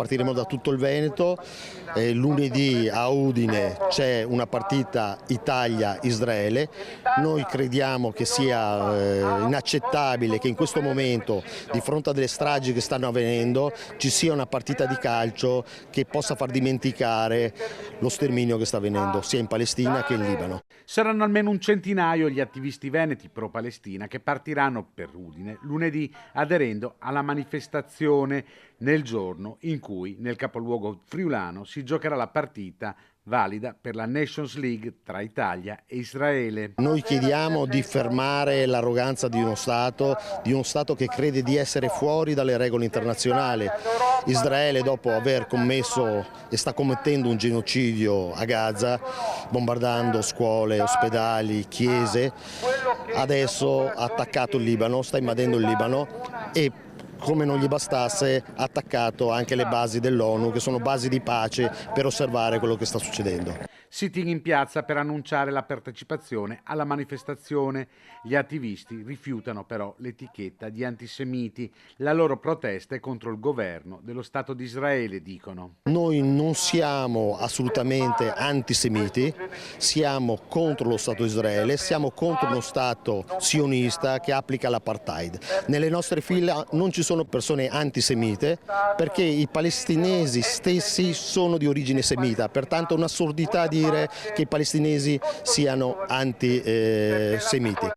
partiremo da tutto il Veneto. Lunedì a Udine c'è una partita Italia-Israele. Noi crediamo che sia inaccettabile che in questo momento, di fronte a delle stragi che stanno avvenendo, ci sia una partita di calcio che possa far dimenticare lo sterminio che sta avvenendo sia in Palestina che in Libano. Saranno almeno un centinaio gli attivisti veneti pro-Palestina che partiranno per Udine lunedì, aderendo alla manifestazione nel giorno in cui nel capoluogo friulano si giocherà la partita valida per la Nations League tra Italia e Israele. Noi chiediamo di fermare l'arroganza di uno Stato che crede di essere fuori dalle regole internazionali. Israele, dopo aver commesso e sta commettendo un genocidio a Gaza, bombardando scuole, ospedali, chiese, adesso ha attaccato il Libano, sta invadendo il Libano e, come non gli bastasse, ha attaccato anche le basi dell'ONU, che sono basi di pace, per osservare quello che sta succedendo. Sitting in piazza per annunciare la partecipazione alla manifestazione. Gli attivisti rifiutano però l'etichetta di antisemiti. La loro protesta è contro il governo dello Stato di Israele, dicono. Noi non siamo assolutamente antisemiti, siamo contro lo Stato di Israele, siamo contro uno Stato sionista che applica l'apartheid. Nelle nostre fila non ci sono persone antisemite perché i palestinesi stessi sono di origine semita, pertanto è un'assurdità dire che i palestinesi siano antisemiti.